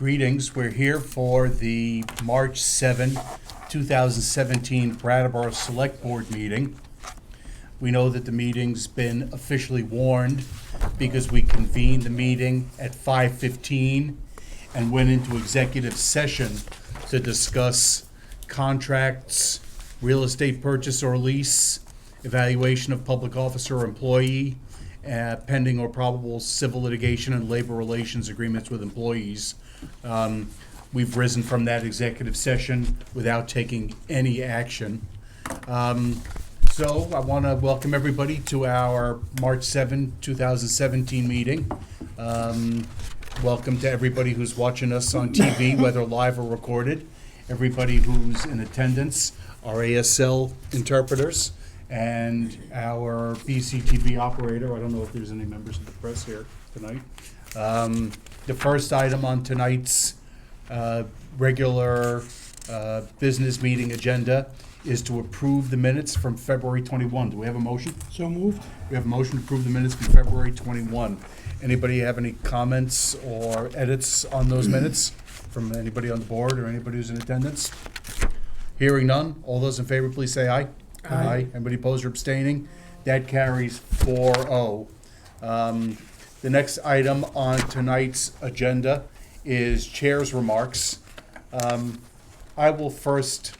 Greetings. We're here for the March 7, 2017 Brattleboro Selectboard meeting. We know that the meeting's been officially warned because we convened the meeting at 5:15 and went into executive session to discuss contracts, real estate purchase or lease, evaluation of public officer or employee, pending or probable civil litigation and labor relations agreements with employees. We've risen from that executive session without taking any action. So I want to welcome everybody to our March 7, 2017 meeting. Welcome to everybody who's watching us on TV, whether live or recorded. Everybody who's in attendance, our ASL interpreters, and our BCTV operator. I don't know if there's any members of the press here tonight. The first item on tonight's regular business meeting agenda is to approve the minutes from February 21. Do we have a motion? So moved. We have a motion to approve the minutes from February 21. Anybody have any comments or edits on those minutes from anybody on the board or anybody who's in attendance? Hearing none, all those in favor, please say aye. Aye. Anybody opposed or abstaining? That carries 4-0. The next item on tonight's agenda is chair's remarks. I will first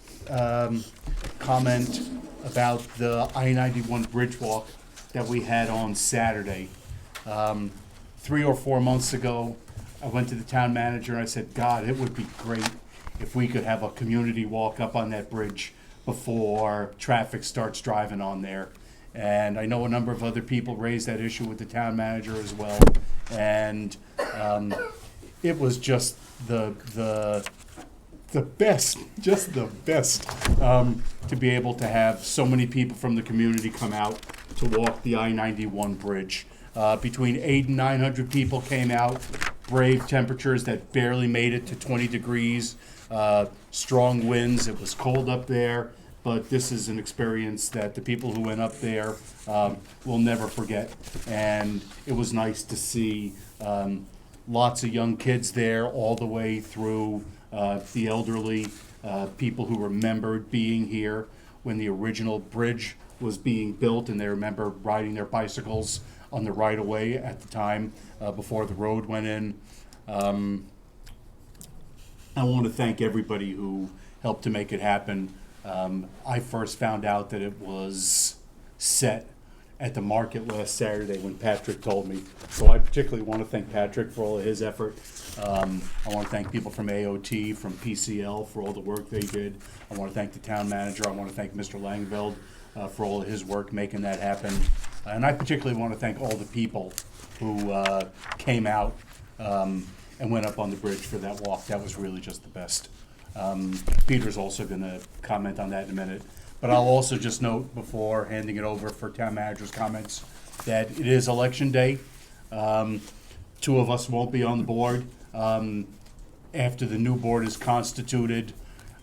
comment about the I-91 bridge walk that we had on Saturday. 3 or 4 months ago, I went to the town manager and I said, God, it would be great if we could have a community walk up on that bridge before traffic starts driving on there. And I know a number of other people raised that issue with the town manager as well. And it was just the best, to be able to have so many people from the community come out to walk the I-91 bridge. Between 800 and 900 people came out, brave temperatures that barely made it to 20 degrees, strong winds, it was cold up there. But this is an experience that the people who went up there will never forget. And it was nice to see lots of young kids there all the way through the elderly, people who remembered being here when the original bridge was being built, and they remember riding their bicycles on the right-of-way at the time before the road went in. I want to thank everybody who helped to make it happen. I first found out that it was set at the market last Saturday when Patrick told me. So I particularly want to thank Patrick for all of his effort. I want to thank people from AOT, from PCL for all the work they did. I want to thank the town manager. I want to thank Mr. Langveld for all of his work making that happen. And I particularly want to thank all the people who came out and went up on the bridge for that walk. That was really just the best. Peter's also going to comment on that in a minute. But I'll also just note before handing it over for town manager's comments that it is election day. 2 of us won't be on the board after the new board is constituted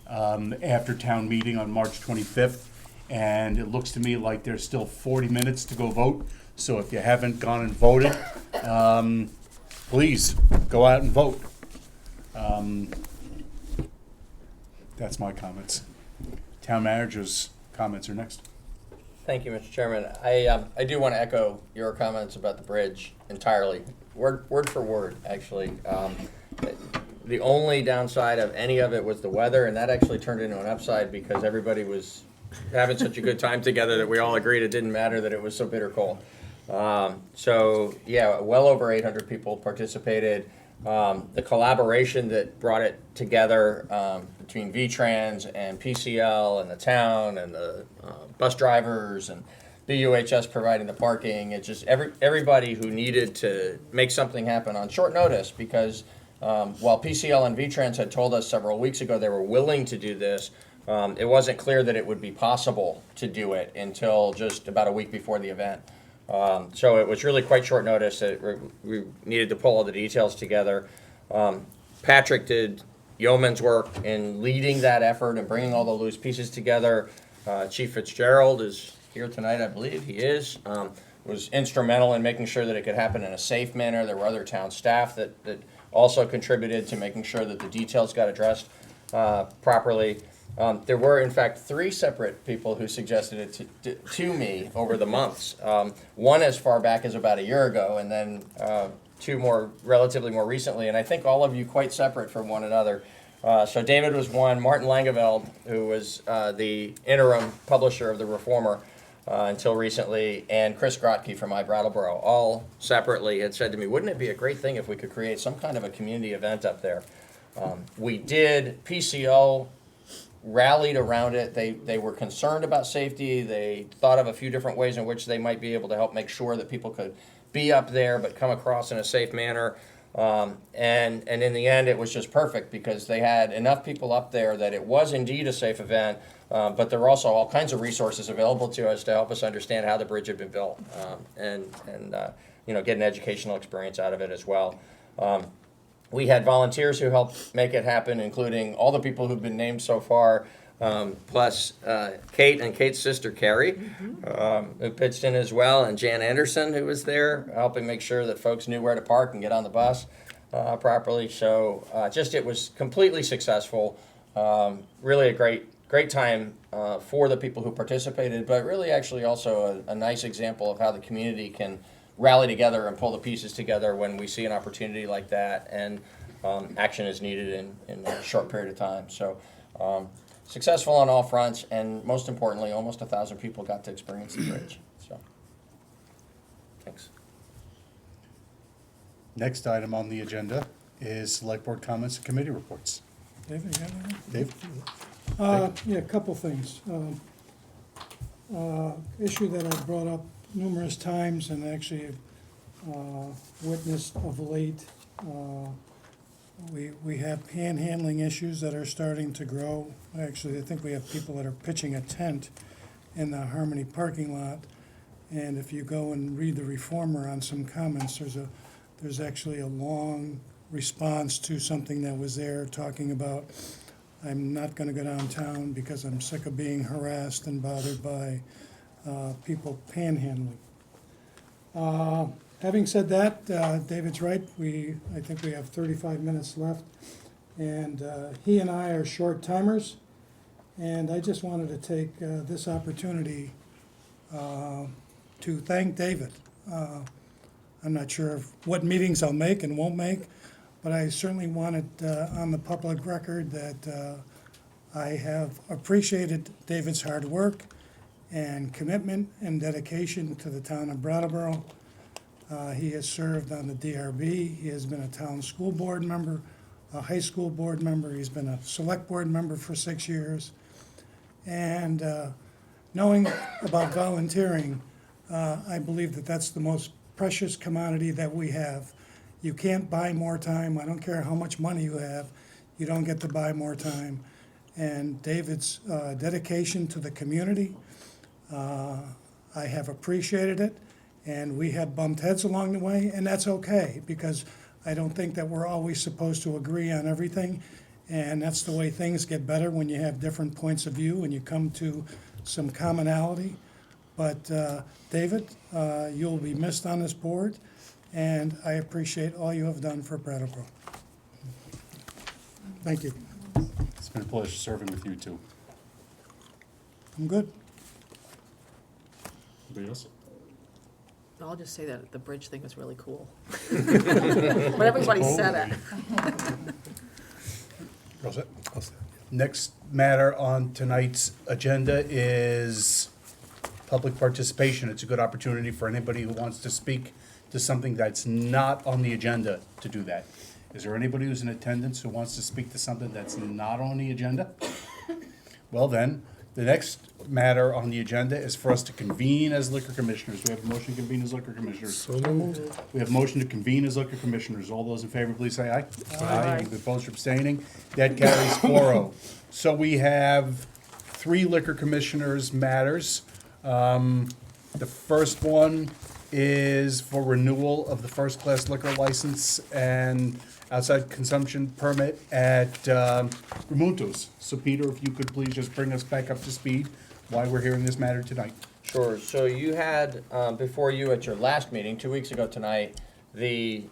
after town meeting on March 25th. And it looks to me like there's still 40 minutes to go vote. So if you haven't gone and voted, please go out and vote. That's my comments. Town manager's comments are next. Thank you, Mr. Chairman. I do want to echo your comments about the bridge entirely, word for word, actually. The only downside of any of it was the weather, and that actually turned into an upside because everybody was having such a good time together that we all agreed it didn't matter that it was so bitter cold. So, yeah, well over 800 people participated. The collaboration that brought it together between VTrans and PCL and the town and the bus drivers and BUHS providing the parking, it's just everybody who needed to make something happen on short notice because while PCL and VTrans had told us several weeks ago they were willing to do this, it wasn't clear that it would be possible to do it until just about a week before the event. So it was really quite short notice that we needed to pull all the details together. Patrick did yeoman's work in leading that effort and bringing all the loose pieces together. Chief Fitzgerald is here tonight, I believe he is. Was instrumental in making sure that it could happen in a safe manner. There were other town staff that also contributed to making sure that the details got addressed properly. There were, in fact, 3 separate people who suggested it to me over the months. One as far back as about a year ago, and then 2 more, relatively more recently, and I think all of you quite separate from one another. So David was one, Martin Langeveld, who was the interim publisher of the Reformer until recently, and Chris Grotke from Brattleboro, all separately had said to me, wouldn't it be a great thing if we could create some kind of a community event up there? We did. PCO rallied around it. They were concerned about safety. They thought of a few different ways in which they might be able to help make sure that people could be up there but come across in a safe manner. And in the end, it was just perfect because they had enough people up there that it was indeed a safe event, but there were also all kinds of resources available to us to help us understand how the bridge had been built and get an educational experience out of it as well. We had volunteers who helped make it happen, including all the people who've been named so far, plus Kate and Kate's sister, Carrie, who pitched in as well, and Jan Anderson, who was there, helping make sure that folks knew where to park and get on the bus properly. So it was completely successful. Really a great time for the people who participated, but really actually also a nice example of how the community can rally together and pull the pieces together when we see an opportunity like that, and action is needed in a short period of time. So successful on all fronts, and most importantly, almost 1,000 people got to experience the bridge. So thanks. Next item on the agenda is select board comments and committee reports. Dave, you got anything? Dave? Yeah, a couple things. Issue that I brought up numerous times and actually witnessed of late. We have panhandling issues that are starting to grow. Actually, I think we have people that are pitching a tent in the Harmony parking lot. And if you go and read the Reformer on some comments, there's actually a long response to something that was there talking about, I'm not going to go downtown because I'm sick of being harassed and bothered by people panhandling. Having said that, David's right. I think we have 35 minutes left, and he and I are short timers. And I just wanted to take this opportunity to thank David. I'm not sure what meetings I'll make and won't make, but I certainly wanted on the public record that I have appreciated David's hard work and commitment and dedication to the town of Brattleboro. He has served on the DRB. He has been a town school board member, a high school board member. He's been a select board member for 6 years. And knowing about volunteering, I believe that that's the most precious commodity that we have. You can't buy more time. I don't care how much money you have. You don't get to buy more time. And David's dedication to the community, I have appreciated it. And we have bumped heads along the way, and that's okay, because I don't think that we're always supposed to agree on everything. And that's the way things get better, when you have different points of view and you come to some commonality. But David, you'll be missed on this board, and I appreciate all you have done for Brattleboro. Thank you. It's been a pleasure serving with you too. I'm good. Anybody else? I'll just say that the bridge thing was really cool. But everybody said it. All set? Next matter on tonight's agenda is public participation. It's a good opportunity for anybody who wants to speak to something that's not on the agenda to do that. Is there anybody who's in attendance who wants to speak to something that's not on the agenda? Well then, the next matter on the agenda is for us to convene as liquor commissioners. We have a motion to convene as liquor commissioners. So moved. We have a motion to convene as liquor commissioners. All those in favor, please say aye. Aye. Any opposed or abstaining? That carries 4-0. So we have 3 liquor commissioners matters. The first one is for renewal of the first-class liquor license and outside consumption permit at Ramunto's. So Peter, if you could please just bring us back up to speed why we're hearing this matter tonight. Sure. So you had before you at your last meeting 2 weeks ago tonight the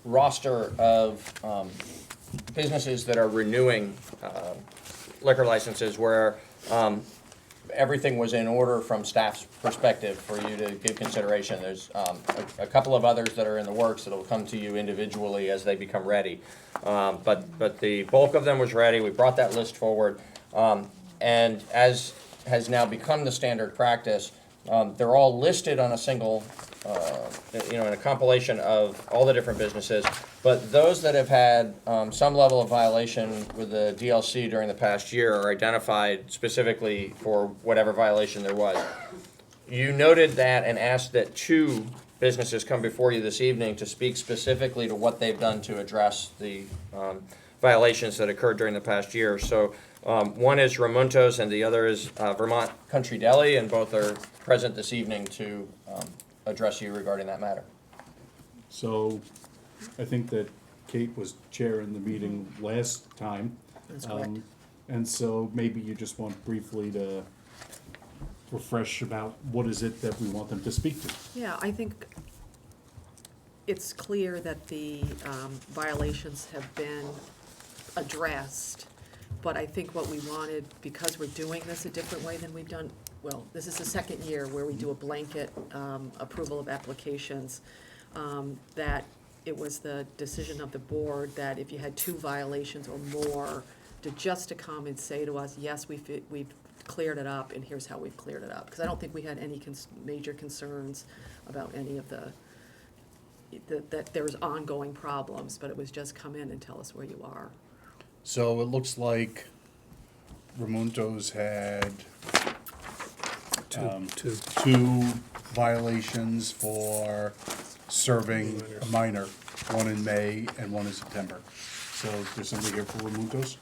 roster of businesses that are renewing liquor licenses where everything was in order from staff's perspective for you to give consideration. There's a couple of others that are in the works that'll come to you individually as they become ready. But the bulk of them was ready. We brought that list forward. And as has now become the standard practice, they're all listed on a single, in a compilation of all the different businesses. But those that have had some level of violation with the DLC during the past year are identified specifically for whatever violation there was. You noted that and asked that 2 businesses come before you this evening to speak specifically to what they've done to address the violations that occurred during the past year. So one is Ramontos and the other is Vermont Country Deli, and both are present this evening to address you regarding that matter. So I think that Kate was chairing the meeting last time. That's correct. And so maybe you just want briefly to refresh about what is it that we want them to speak to. Yeah, I think it's clear that the violations have been addressed, but I think what we wanted, because we're doing this a different way than we've done, well, this is the second year where we do a blanket approval of applications, that it was the decision of the board that if you had 2 violations or more, to come and say to us, yes, we've cleared it up, and here's how we've cleared it up. Because I don't think we had any major concerns about any of that there was ongoing problems, but it was just come in and tell us where you are. So it looks like Ramontos had two violations for serving a minor, one in May and one in September. So there's somebody here for Ramontos?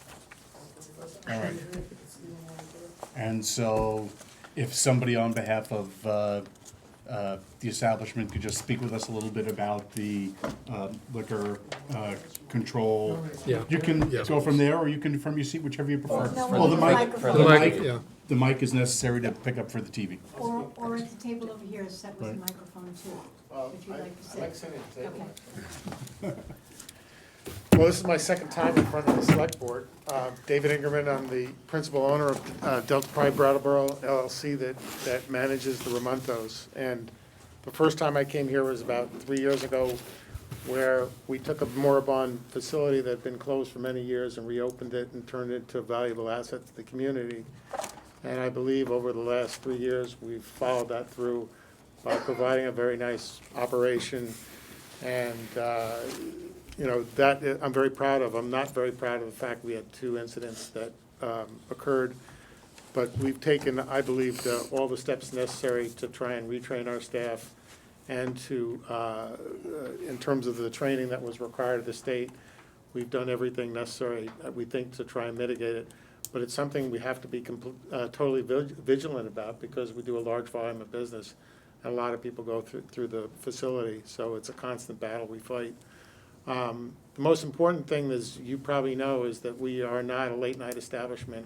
All right. And so if somebody on behalf of the establishment could just speak with us a little bit about the liquor control. Yeah. You can Yeah. go from there, or you can from your seat, whichever you prefer. No, Oh, we the need mic, the the mic, mic, yeah. the mic is necessary to pick up for the TV. Or at the table over here, set with a Right. microphone too, if you'd like to sit. Okay. Well, this is my second time in front of the select board. David Ingerman, I'm the principal owner of Delta Pride Brattleboro LLC that manages the Ramontos. And the first time I came here was about 3 years ago, where we took a moribund facility that had been closed for many years and reopened it and turned it into a valuable asset to the community. And I believe over the last 3 years, we've followed that through by providing a very nice operation. And, that I'm very proud of. I'm not very proud of the fact we had 2 incidents that occurred. But we've taken, I believe, all the steps necessary to try and retrain our staff and to, in terms of the training that was required of the state, we've done everything necessary, we think, to try and mitigate it. But it's something we have to be totally vigilant about, because we do a large volume of business and a lot of people go through the facility. So it's a constant battle we fight. The most important thing, as you probably know, is that we are not a late-night establishment.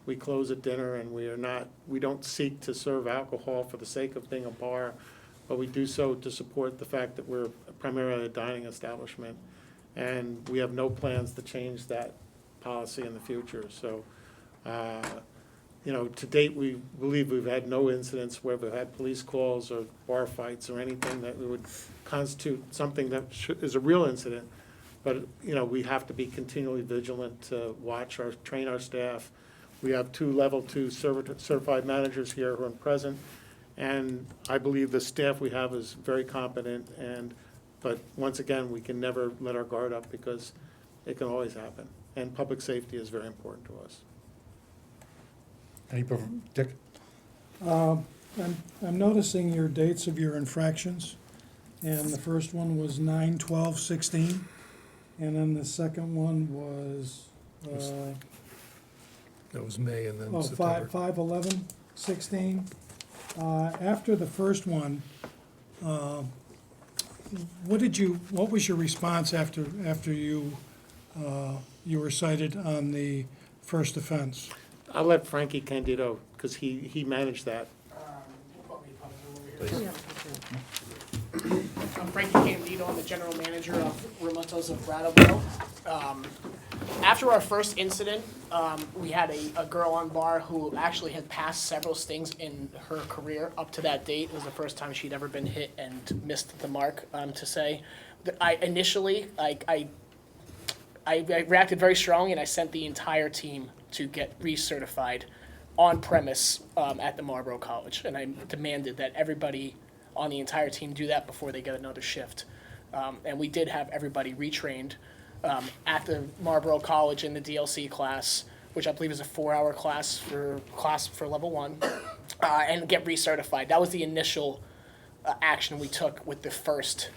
We close at dinner, and we don't seek to serve alcohol for the sake of being a bar, but we do so to support the fact that we're primarily a dining establishment. And we have no plans to change that policy in the future. So, to date, we believe we've had no incidents where we've had police calls or bar fights or anything that would constitute something that is a real incident. But, we have to be continually vigilant to train our staff. We have 2 level 2 certified managers here who are present. And I believe the staff we have is very competent. But once again, we can never let our guard up, because it can always happen. And public safety is very important to us. Dick? I'm noticing your dates of your infractions, and the first one was 9/12/16, and then the second one was, That was May and then oh, September. 5/11/16. After the first one, what was your response after you were cited on the first offense? I'll let Frankie Candido, because he managed that. Yeah. I'm Frankie Candido. I'm the general manager of Ramontos of Brattleboro. After our first incident, we had a girl on bar who actually had passed several stings in her career up to that date. It was the first time she'd ever been hit and missed the mark, to say. I reacted very strongly, and I sent the entire team to get recertified on premise at the Marlboro College, and I demanded that everybody on the entire team do that before they get another shift. And we did have everybody retrained at the Marlboro College in the DLC class, which I believe is a 4-hour class for level 1, and get recertified. That was the initial action we took with the first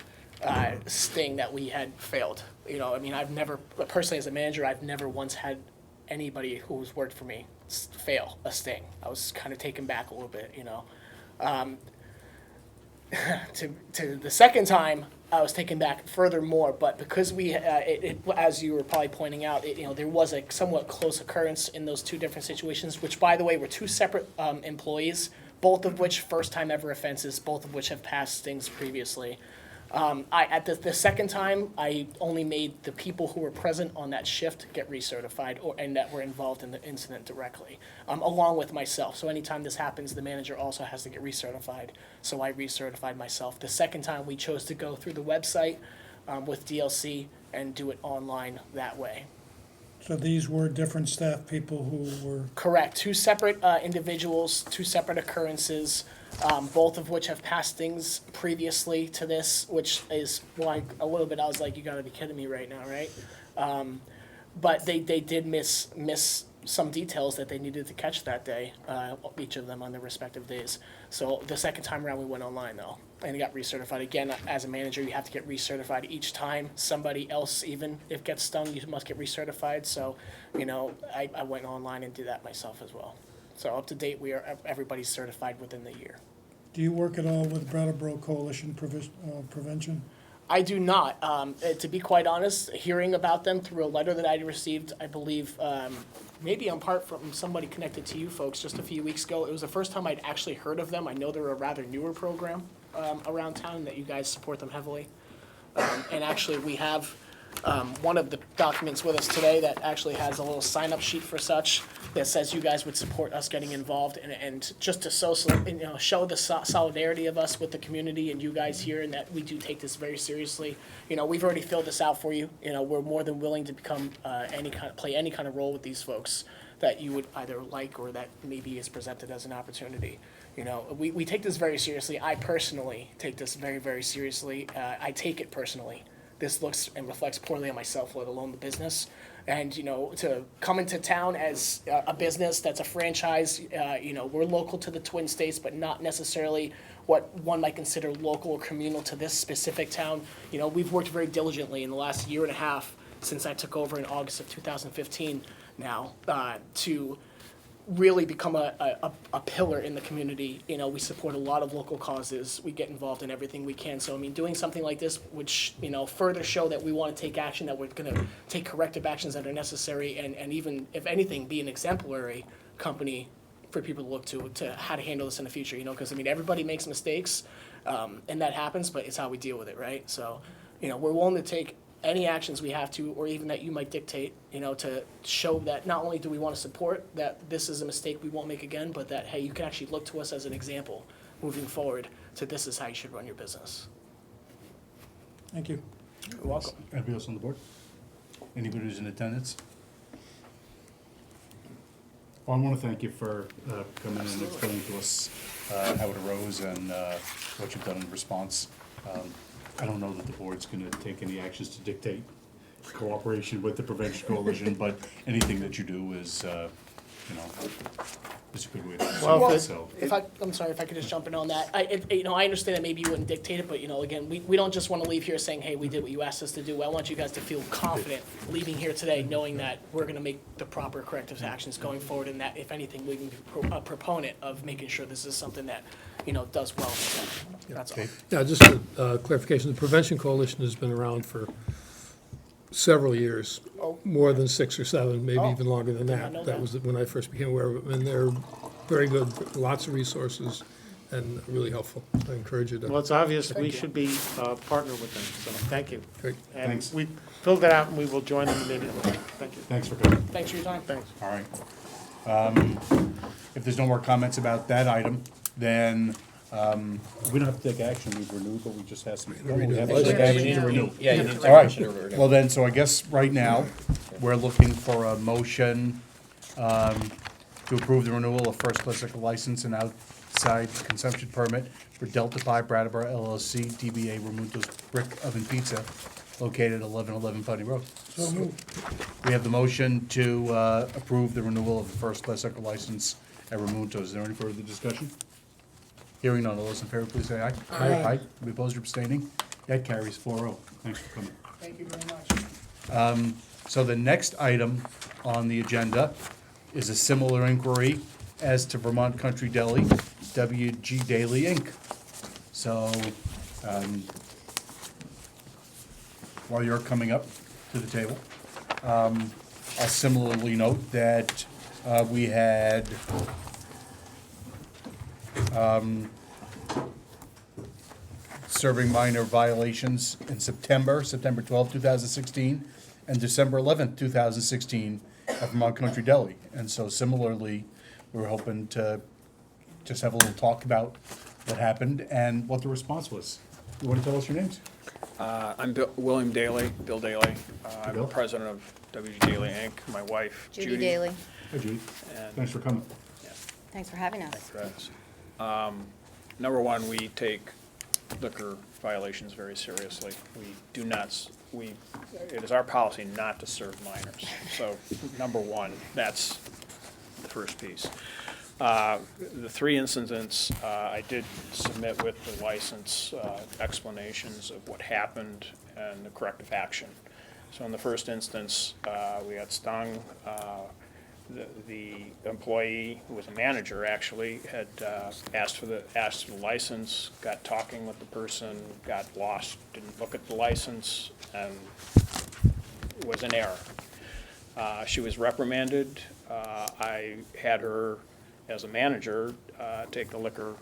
sting that we had failed. You know, I mean, I've never, personally as a manager, I've never once had anybody who's worked for me fail a sting. I was kind of taken back a little bit, you know. To the second time, I was taken back furthermore, but because we, as you were probably pointing out, you know, there was a somewhat close occurrence in those two different situations, which, by the way, were two separate employees, both of which first-time ever offenses, both of which have passed stings previously. At the second time, I only made the people who were present on that shift get recertified and that were involved in the incident directly, along with myself. So anytime this happens, the manager also has to get recertified. So I recertified myself. The second time, we chose to go through the website with DLC and do it online that way. So these were different staff people who were, Correct. Two separate individuals, two separate occurrences, both of which have passed things previously to this, which is why a little bit I was like, you gotta be kidding me right now, right? But they did miss some details that they needed to catch that day, each of them on their respective days. So the second time around, we went online though, and got recertified. Again, as a manager, you have to get recertified each time. Somebody else, even if gets stung, you must get recertified. So, you know, I went online and did that myself as well. So up to date, everybody's certified within the year. do you work at all with Brattleboro Coalition Prevention? I do not. To be quite honest, hearing about them through a letter that I received, I believe, maybe in part from somebody connected to you folks just a few weeks ago. It was the first time I'd actually heard of them. I know they're a rather newer program around town, that you guys support them heavily. And actually, we have one of the documents with us today that actually has a little sign-up sheet for such that says you guys would support us getting involved, and just to show the solidarity of us with the community and you guys here, and that we do take this very seriously. You know, we've already filled this out for you. You know, we're more than willing to become play any kind of role with these folks that you would either like or that maybe is presented as an opportunity. You know, we take this very seriously. I personally take this very, very seriously. I take it personally. This looks and reflects poorly on myself, let alone the business. And, you know, to come into town as a business that's a franchise, you know, we're local to the Twin States, but not necessarily what one might consider local or communal to this specific town. You know, we've worked very diligently in the last year and a half since I took over in August of 2015 now to really become a pillar in the community. You know, we support a lot of local causes. We get involved in everything we can. So, I mean, doing something like this would, you know, further show that we want to take action, that we're going to take corrective actions that are necessary, and even, if anything, be an exemplary company for people to look to how to handle this in the future, you know, because, I mean, everybody makes mistakes, and that happens, but it's how we deal with it, right? So, you know, we're willing to take any actions we have to, or even that you might dictate, you know, to show that not only do we want to support that this is a mistake we won't make again, but that, hey, you can actually look to us as an example moving forward to this is how you should run your business. Thank you. You're welcome. Anybody else on the board? Anybody who's in attendance? Well, I want to thank you for coming in and explaining to us how it arose and what you've done in response. I don't know that the board's going to take any actions to dictate cooperation with the Prevention Coalition, but anything that you do is, you know, is a good way to Well, do if it, it- so. I'm sorry if I could just jump in on that. You know, I understand that maybe you wouldn't dictate it, but, you know, again, we don't just want to leave here saying, hey, we did what you asked us to do. I want you guys to feel confident leaving here today, knowing that we're going to make the proper corrective actions going forward, and that, if anything, we can be a proponent of making sure this is something that, you know, does well. That's all. Okay. Yeah, just a clarification, the Prevention Coalition has been around for several years, Oh. more than 6 or 7, maybe Oh. even longer than I know that. that. That was when I first became aware of it, and they're very good, lots of resources, and really helpful. I encourage you Well, to, it's obvious we should be partner with them, so thank you. great. And Thanks. we filled it out and we will join them immediately. Thank you. Thanks for coming. Thanks for your time. Thanks. All right. If there's no more comments about that item, then we don't have to take action. We've renewed, but we just have some. renew. We have to Let's take do action it. to renew. Yeah, you need to All right. consider it. Well then, so I guess right now, we're looking for a motion to approve the renewal of first class liquor license and outside consumption permit for Delta Pi Brattleboro LLC, DBA Ramunto's Brick Oven Pizza, located at 1111 Putney Road. So moved. We have the motion to approve the renewal of the first class liquor license at Ramunto's. Is there any further discussion? Hearing none, all those in favor, please say aye. Aye. Any opposed or abstaining? That carries 4-0. Thanks for coming. Thank you very much. So the next item on the agenda is a similar inquiry as to Vermont Country Deli, WG Daily Inc. So, while you're coming up to the table, I'll similarly note that we had serving minor violations in September 12, 2016, and December 11th, 2016 at Vermont Country Deli. And so similarly, we were hoping to just have a little talk about what happened and what the response was. You want to tell us your names? I'm William Daly, Bill Daly. I'm Bill. the president of WG Daily Inc. My wife, Judy Daly. Hi, Judy. And Thanks for coming. Thanks for having us. Travis. Number one, we take liquor violations very seriously. We do not, it is our policy not to serve minors. So, number one, that's the first piece. The three incidents, I did submit with the license explanations of what happened and the corrective action. So in the first instance, we got stung. The employee, who was a manager actually, had asked for the license, got talking with the person, got lost, didn't look at the license, and was in error. She was reprimanded. I had her, as a manager, take the liquor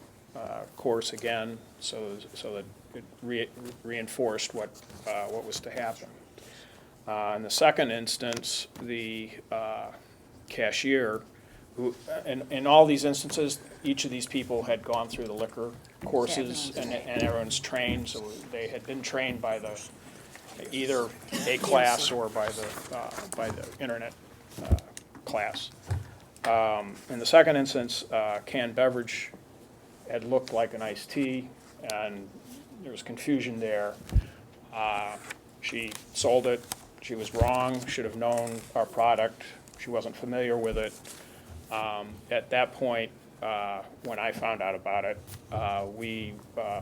course again, so that it reinforced what was to happen. In the second instance, the cashier, who, in all these instances, each of these people had gone through the liquor courses, and everyone's trained, so they had been trained by the, either a class or by the internet class. In the second instance, canned beverage had looked like an iced tea, and there was confusion there. She sold it. She was wrong, should have known our product. She wasn't familiar with it. At that point, when I found out about it, we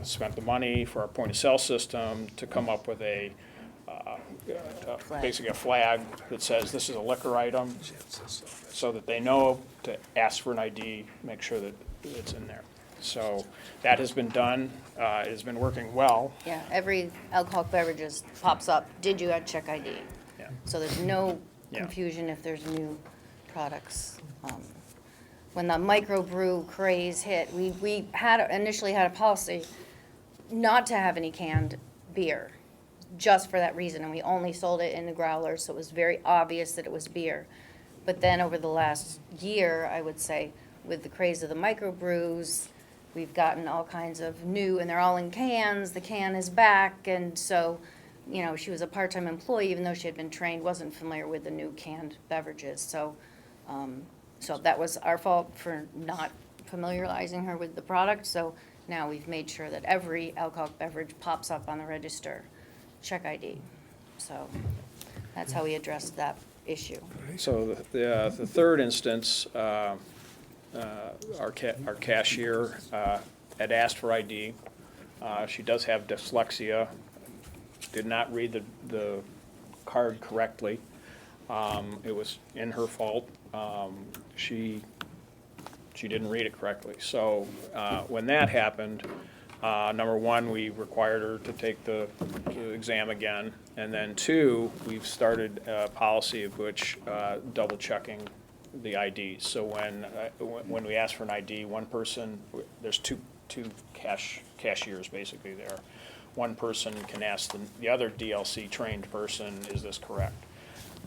spent the money for our point-of-sale system to come up with basically a flag that says this is a liquor item, so that they know to ask for an ID, make sure that it's in there. So that has been done. It has been working well. Yeah, every alcoholic beverages pops up, did you check ID? Yeah. So there's no Yeah. confusion if there's new products. When the microbrew craze hit, we initially had a policy not to have any canned beer, just for that reason, and we only sold it in the growlers, so it was very obvious that it was beer. But then over the last year, I would say, with the craze of the microbrews, we've gotten all kinds of new, and they're all in cans, the can is back, and so, you know, she was a part-time employee, even though she had been trained, wasn't familiar with the new canned beverages, so that was our fault for not familiarizing her with the product, so now we've made sure that every alcoholic beverage pops up on the register, check ID. So that's how we addressed that issue. So the third instance, our cashier had asked for ID. She does have dyslexia, did not read the card correctly. It was in her fault. She didn't read it correctly. So when that happened, number one, we required her to take the exam again, and then two, we've started a policy of which double checking the IDs. So when we ask for an ID, one person, there's two two cashiers basically there. One person can ask the other DLC trained person, is this correct?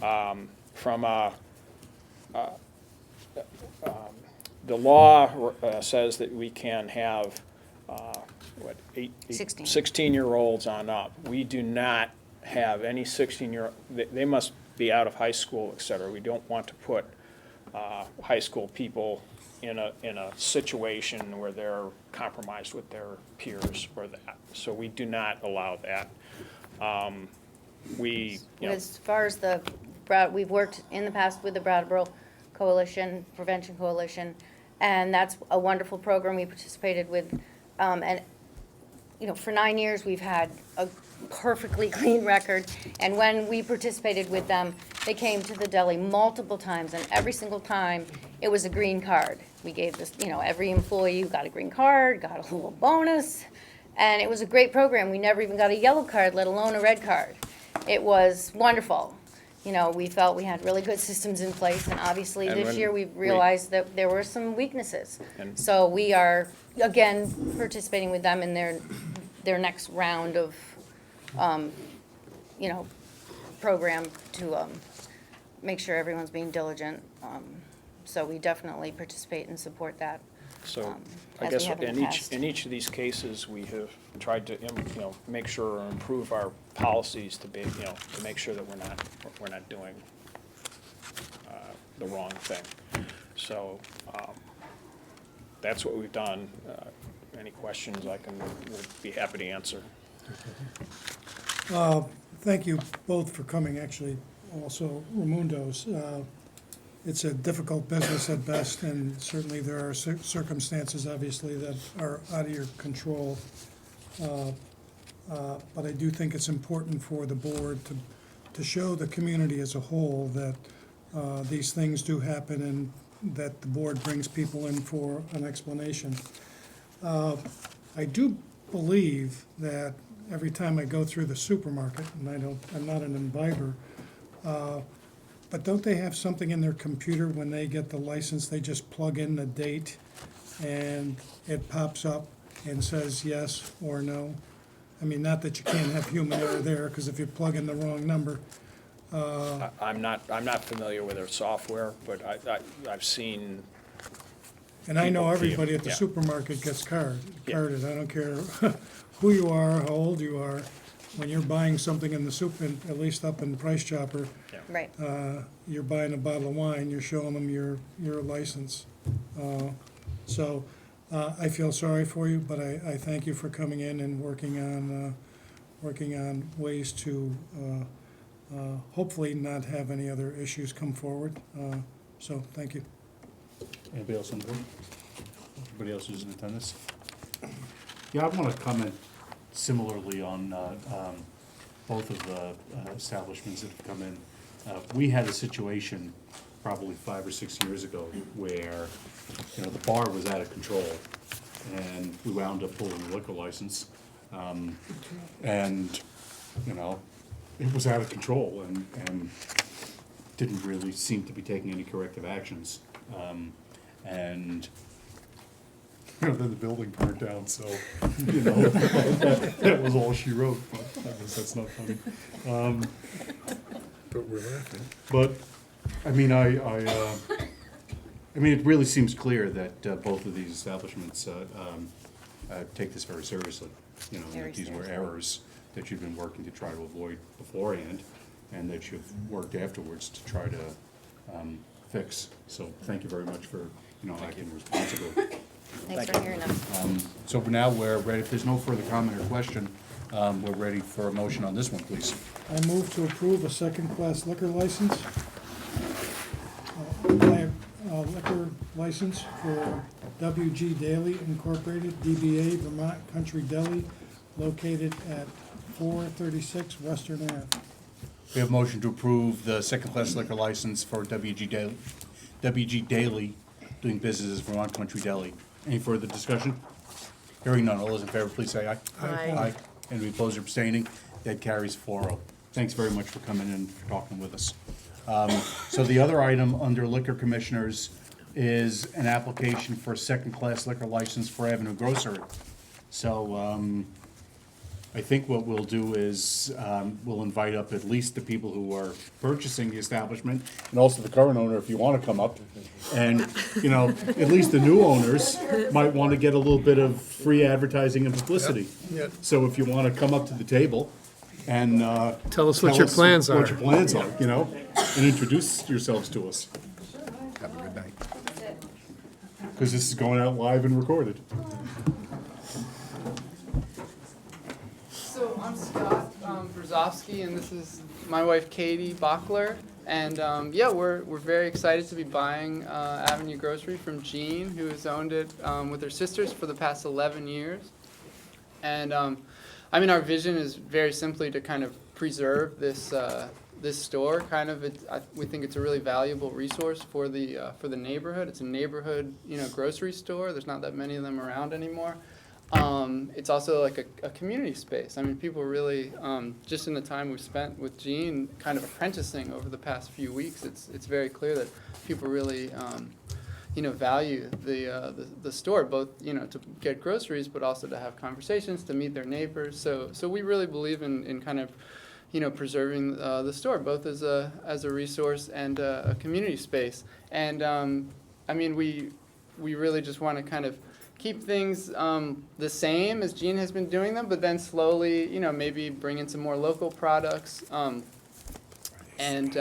The law says that we can have, 16. 16-year-olds on up. We do not have any 16-year, they must be out of high school, et cetera. We don't want to put high school people in a situation where they're compromised with their peers or that. So we do not allow that. As far as we've worked in the past with the Brattleboro Coalition, Prevention Coalition, and that's a wonderful program we participated with. And, for 9 years, we've had a perfectly clean record. And when we participated with them, they came to the deli multiple times, and every single time, it was a green card. We gave this, every employee who got a green card, got a little bonus. And it was a great program. We never even got a yellow card, let alone a red card. It was wonderful. We felt we had really good systems in place, and obviously And this when year we realized that there were some weaknesses. And- So we are, again, participating with them in their next round of, program to make sure everyone's being diligent. So we definitely participate and support that. So I as we guess have in the past. in each of these cases, we have tried to, make sure or improve our policies to be, to make sure that we're not doing the wrong thing. So that's what we've done. Any questions would be happy to answer. Thank you both for coming, actually, also Raimundo's. It's a difficult business at best, and certainly there are circumstances, obviously, that are out of your control. But I do think it's important for the board to show the community as a whole that these things do happen and that the board brings people in for an explanation. I do believe that every time I go through the supermarket, and I'm not an imbiber, but don't they have something in their computer when they get the license, they just plug in the date and it pops up and says yes or no? I mean, not that you can't have human error there, because if you plug in the wrong number, I'm not familiar with their software, but I've seen, and I know People, everybody at the yeah. supermarket gets Yeah. carded. I don't care who you are, how old you are. When you're buying something in the soup, at least up in Price Chopper, Right. you're buying a bottle of wine, you're showing them your license. So I feel sorry for you, but I thank you for coming in and working on ways to hopefully not have any other issues come forward. So thank you. Anybody else on the board? Anybody else who's in attendance? Yeah, I want to comment similarly on both of the establishments that have come in. We had a situation probably 5 or 6 years ago where, the bar was out of control, and we wound up pulling a liquor license. And, it was out of control and didn't really seem to be taking any corrective actions. And then the building burnt down, so, that was all she wrote, but I guess that's not funny. But we're laughing. But, I mean, it really seems clear that both of these establishments take this very seriously. Very That these were seriously. errors that you've been working to try to avoid beforehand, and that you've worked afterwards to try to fix. So, thank you very much for, acting responsibly. Thanks for hearing us. So for now, we're ready, if there's no further comment or question, we're ready for a motion on this one, please. I move to approve a second-class liquor license. Liquor license for WG Daily Incorporated, DBA Vermont Country Deli, located at 436 Western Ave. We have a motion to approve the second-class liquor license for WG Daily, doing business as Vermont Country Deli. Any further discussion? Hearing none, all those in favor, please say aye. Aye. Any opposed or abstaining? That carries 4-0. Thanks very much for coming in and for talking with us. So the other item under liquor commissioners, is an application for a second-class liquor license for Avenue Grocery. So, I think what we'll do is, we'll invite up at least the people who are purchasing the establishment, and also the current owner, if you wanna come up. And, you know, at least the new owners might wanna get a little bit of free advertising and publicity. Yep. So if you wanna come up to the table and, Tell us what your plans are. What your plans are, you know, and introduce yourselves to us. Have a good night. Because this is going out live and recorded. So I'm Scott Brzezowski, and this is my wife Katie Bachler. And yeah, we're very excited to be buying Avenue Grocery from Jean, who has owned it with her sisters for the past 11 years. And I mean, our vision is very simply to kind of preserve this this store. Kind of, we think it's a really valuable resource for the neighborhood. It's a neighborhood, you know, grocery store. There's not that many of them around anymore. It's also like a community space. I mean, people really, just in the time we've spent with Jean kind of apprenticing over the past few weeks, it's very clear that people really, you know, value the store, both, you know, to get groceries, but also to have conversations, to meet their neighbors. So we really believe in kind of, you know, preserving the store, both as a resource and a community space. And I mean, we really just want to kind of keep things the same as Jean has been doing them, but then slowly, you know, maybe bring in some more local products, and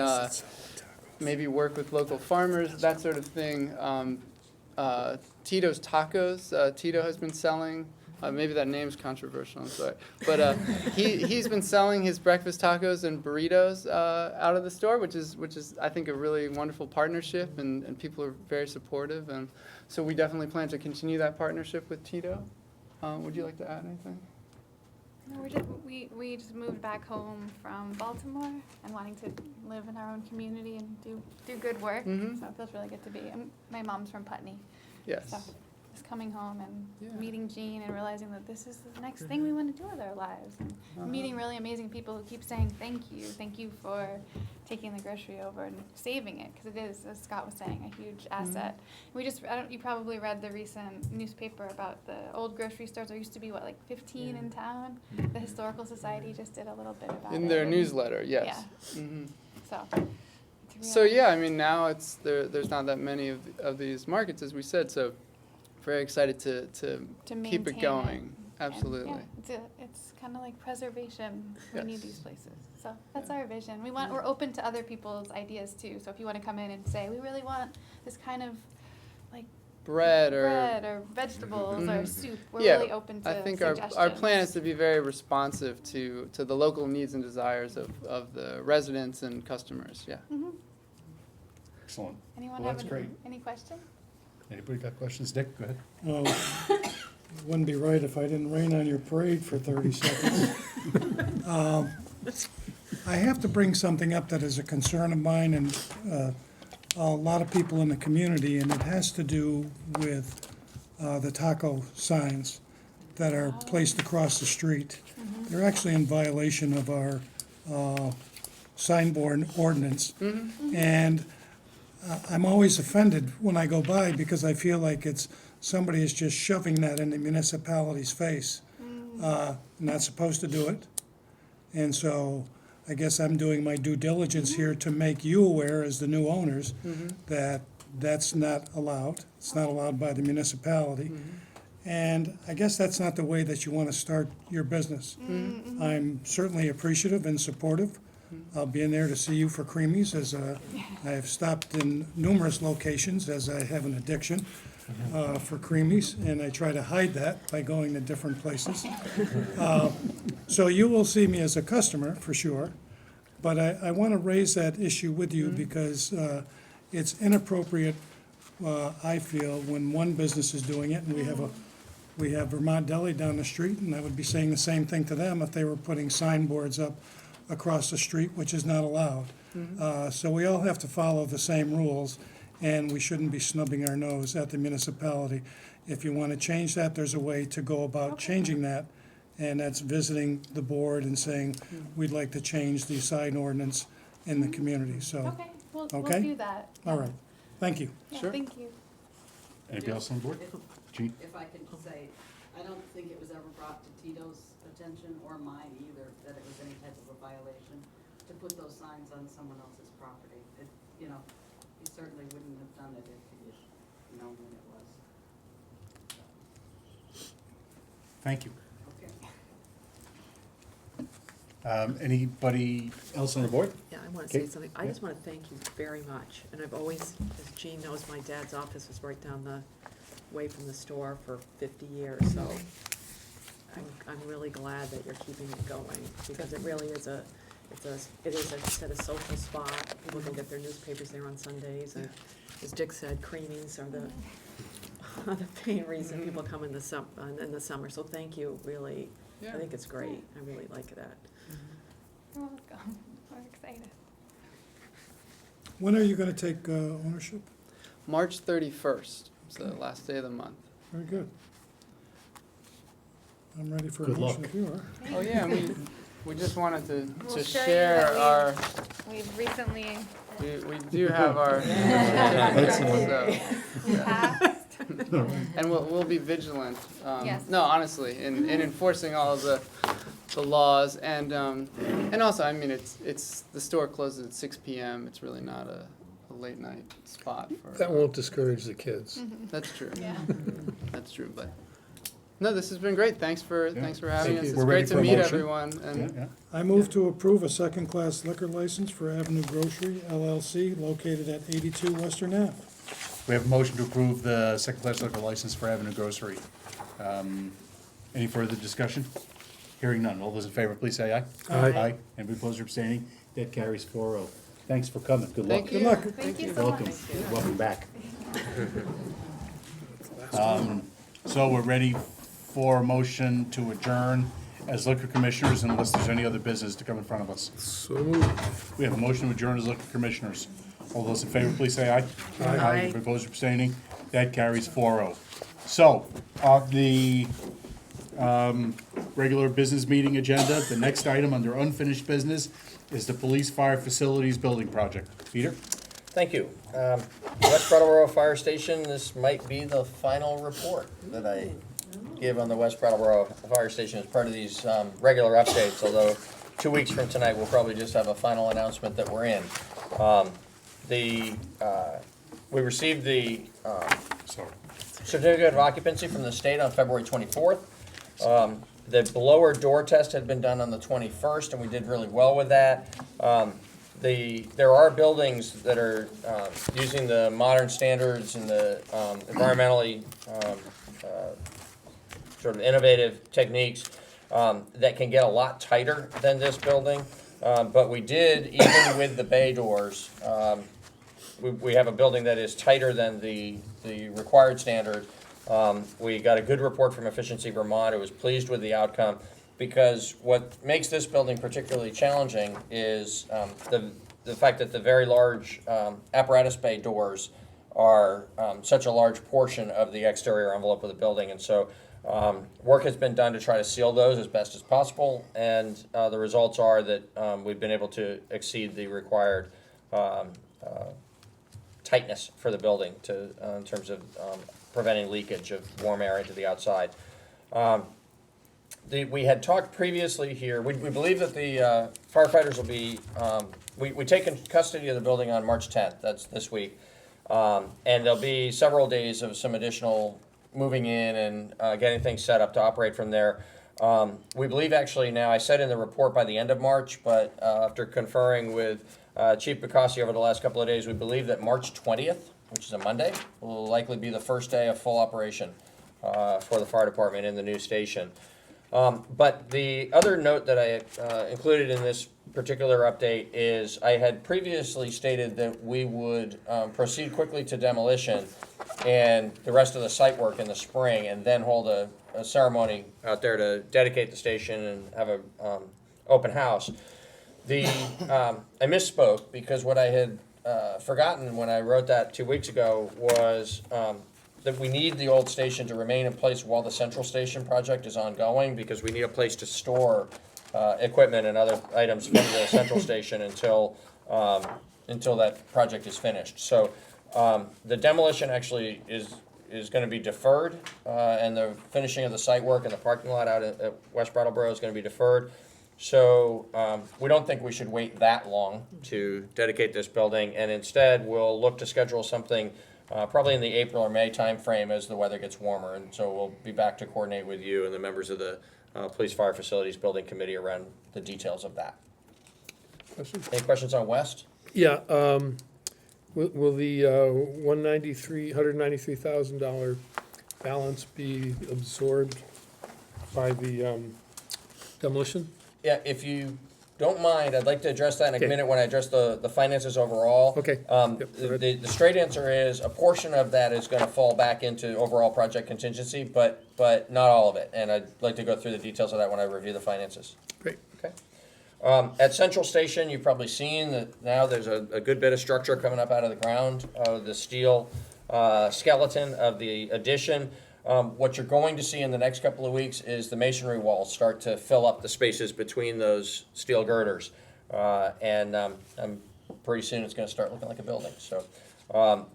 maybe work with local farmers, that sort of thing. Tito's Tacos, Tito has been selling. Maybe that name's controversial, I'm sorry. But he's been selling his breakfast tacos and burritos out of the store, which is I think a really wonderful partnership, and people are very supportive. And so we definitely plan to continue that partnership with Tito. Would you like to add anything? No, we just moved back home from Baltimore and wanting to live in our own community and do good work. Mhm. So it feels really good to be. My mom's from Putney. Yes. So just coming home and Yeah. meeting Jean and realizing that this is the next thing we want to do with our lives. And meeting really amazing people who keep saying thank you for taking the grocery over and saving it, because it is, as Scott was saying, a huge asset. We just, you probably read the recent newspaper about the old grocery stores. There used to be, 15 in town? The Historical Society just did a little bit about it. In their newsletter, yes. Yeah. Mhm. So. So yeah, I mean, now there's not that many of these markets, as we said, so very excited to keep it maintain going. And, Absolutely. yeah, it's kind of like preservation. We need Yes. these places. So that's our vision. We're open to other people's ideas too. So if you want to come in and say, we really want this kind of like bread bread or or vegetables or soup, we're yeah, really open to I think suggestions. our plan is to be very responsive to the local needs and desires of the residents and customers. Yeah. Mhm. Excellent. Anyone Well, have that's great. any questions? Anybody got questions? Dick, go ahead. It wouldn't be right if I didn't rain on your parade for 30 seconds. I have to bring something up that is a concern of mine and a lot of people in the community, and it has to do with the taco signs that are placed across the street. They're actually in violation of our signboard ordinance. And I'm always offended when I go by because I feel like somebody is just shoving that in the municipality's face. Not supposed to do it. And so I guess I'm doing my due diligence here to make you aware as the new owners that that's not allowed. It's not allowed by the municipality. And I guess that's not the way that you want to start your business. I'm certainly appreciative and supportive. I'll be in there to see you for creamies, as I have stopped in numerous locations as I have an addiction for creamies, and I try to hide that by going to different places. So you will see me as a customer, for sure, but I want to raise that issue with you because it's inappropriate, I feel, when one business is doing it, and we have Vermont Deli down the street, and I would be saying the same thing to them if they were putting signboards up across the street, which is not allowed. So we all have to follow the same rules, and we shouldn't be snubbing our nose at the municipality. If you want to change that, there's a way to go about changing that, and that's visiting the board and saying, we'd like to change the sign ordinance in the community, so. Okay, we'll Okay? do that. All right, thank you. Yeah, Sure. thank you. Anybody else on the board? Gene? If I can say, I don't think it was ever brought to Tito's attention or mine either, that it was any type of a violation to put those signs on someone else's property. It, you know, he certainly wouldn't have done it if he had known when it was. Thank you. Okay. Anybody else on the board? Yeah, I want to say Kate? something. I just want to thank you very much. And I've always, as Jean knows, my dad's office was right down the way from the store for 50 years, so I'm really glad that you're keeping it going, because it really is it is, like I said, a social spot. People can get their newspapers there on Sundays, and as Dick said, creamings are the main reason people come in the summer. So thank you, really. I think it's great. I really like that. You're welcome. We're excited. When are you gonna take ownership? March 31st, it's the last day of the month. Very good. I'm ready for a Good motion luck. if you are. Oh, yeah, and we just wanted We'll to show you share that our, We've recently we do have our. passed. And we'll be vigilant. Yes. No, honestly, in enforcing all of the laws, and also, I mean, it's the store closes at 6 p.m. It's really not a late night spot for. That won't discourage the kids. That's true. Yeah. That's true, but no, this has been great. Thanks for having Thank us. you. It's We're great ready to for a meet motion. everyone. And Yeah. I move to approve a second-class liquor license for Avenue Grocery LLC located at 82 Western Ave. We have a motion to approve the second-class liquor license for Avenue Grocery. Any further discussion? Hearing none. All those in favor, please say aye. Aye. Anybody opposed or abstaining? That carries 4-0. Thanks for coming. Good luck. Thank you. Good luck. Thank you so Welcome. much. Welcome back. So we're ready for a motion to adjourn as liquor commissioners unless there's any other business to come in front of us. So moved. We have a motion to adjourn as liquor commissioners. All those in favor, please say aye. Aye. Anybody opposed or abstaining? That carries 4-0. So, the regular business meeting agenda, the next item under unfinished business is the police fire facilities building project. Peter? Thank you. West Brattleboro Fire Station, this might be the final report that I give on the West Brattleboro Fire Station as part of these regular updates, although 2 weeks from tonight, we'll probably just have a final announcement that we're in. We received the certificate of occupancy from the state on February 24th. The blower door test had been done on the 21st, and we did really well with that. There are buildings that are using the modern standards and the environmentally sort of innovative techniques that can get a lot tighter than this building. But we did, even with the bay doors, we have a building that is tighter than the required standard. We got a good report from Efficiency Vermont. It was pleased with the outcome, because what makes this building particularly challenging is the fact that the very large apparatus bay doors are such a large portion of the exterior envelope of the building. And so work has been done to try to seal those as best as possible, and the results are that we've been able to exceed the required tightness for the building in terms of preventing leakage of warm air into the outside. We had talked previously here, we believe that the firefighters will be, we take custody of the building on March 10th, that's this week, and there'll be several days of some additional moving in and getting things set up to operate from there. We believe actually now, I said in the report by the end of March, but after conferring with Chief Bacassi over the last couple of days, we believe that March 20th, which is a Monday, will likely be the first day of full operation for the fire department in the new station. But the other note that I included in this particular update is I had previously stated that we would proceed quickly to demolition and the rest of the site work in the spring, and then hold a ceremony out there to dedicate the station and have a open house. I misspoke, because what I had forgotten when I wrote that 2 weeks ago was that we need the old station to remain in place while the central station project is ongoing, because we need a place to store equipment and other items from the central station until that project is finished. So the demolition actually is gonna be deferred, and the finishing of the site work and the parking lot out at West Brattleboro is gonna be deferred. So, we don't think we should wait that long to dedicate this building, and instead, we'll look to schedule something probably in the April or May timeframe as the weather gets warmer. And so we'll be back to coordinate with you and the members of the Police Fire Facilities Building Committee around the details of that. Questions? Any questions on West? Yeah, will the $193,000 balance be absorbed by the demolition? Yeah, if you don't mind, I'd like to address that in a Okay. minute when I address the finances overall. Okay. Yep, go ahead. The straight answer is a portion of that is gonna fall back into overall project contingency, but not all of it. And I'd like to go through the details of that when I review the finances. Great. Okay. At Central Station, you've probably seen that now there's a good bit of structure coming up out of the ground, the steel skeleton of the addition. What you're going to see in the next couple of weeks is the masonry walls start to fill up the spaces between those steel girders. And pretty soon it's gonna start looking like a building. So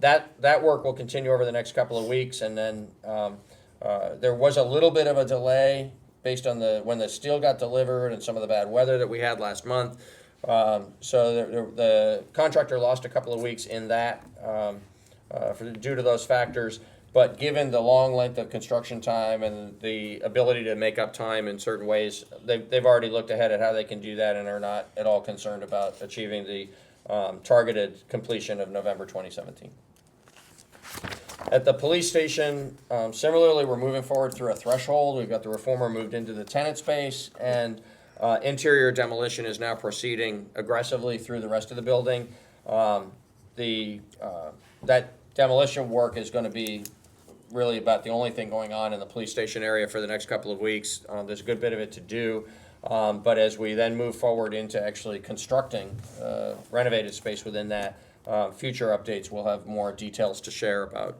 that work will continue over the next couple of weeks. And then there was a little bit of a delay based on when the steel got delivered and some of the bad weather that we had last month. So the contractor lost a couple of weeks in that due to those factors. But given the long length of construction time and the ability to make up time in certain ways, they've already looked ahead at how they can do that and are not at all concerned about achieving the targeted completion of November 2017. At the police station, similarly, we're moving forward through a threshold. We've got the reformer moved into the tenant space, and interior demolition is now proceeding aggressively through the rest of the building. That demolition work is going to be really about the only thing going on in the police station area for the next couple of weeks. There's a good bit of it to do, but as we then move forward into actually constructing renovated space within that, future updates will have more details to share about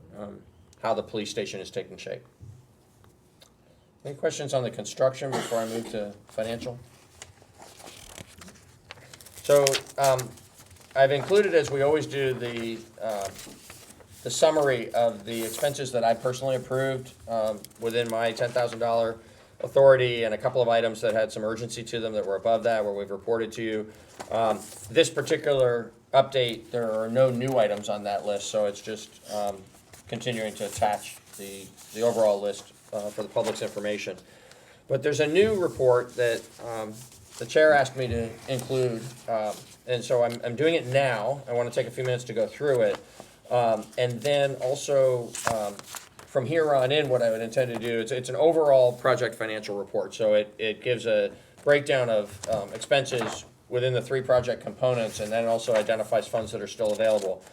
how the police station is taking shape. Any questions on the construction before I move to financial? So I've included, as we always do, the summary of the expenses that I personally approved within my $10,000 authority, and a couple of items that had some urgency to them that were above that, where we've reported to you. This particular update, there are no new items on that list, so it's just continuing to attach the overall list for the public's information. But there's a new report that the chair asked me to include, and so I'm doing it now. I want to take a few minutes to go through it. And then also, from here on in, what I would intend to do, it's an overall project financial report. So it gives a breakdown of expenses within the 3 project components, and then it also identifies funds that are still available.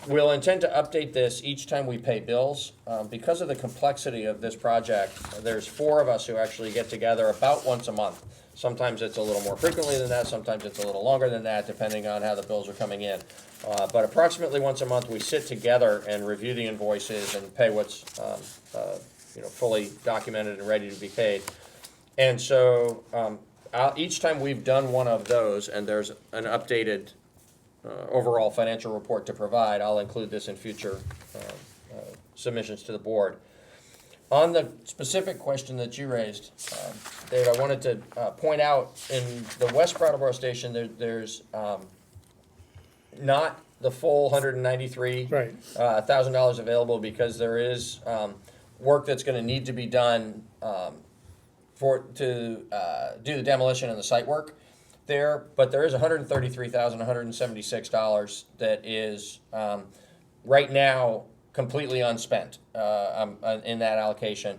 We'll intend to update this each time we pay bills. Because of the complexity of this project, there's 4 of us who actually get together about once a month. Sometimes it's a little more frequently than that, sometimes it's a little longer than that, depending on how the bills are coming in. But approximately once a month, we sit together and review the invoices and pay what's fully documented and ready to be paid. And so each time we've done one of those and there's an updated overall financial report to provide, I'll include this in future submissions to the board. On the specific question that you raised, Dave, I wanted to point out in the West Brattleboro station, there's not the full $193,000 available, because there is work that's going to need to be done to do the demolition and the site work there. But there is $133,176 that is right now completely unspent in that allocation.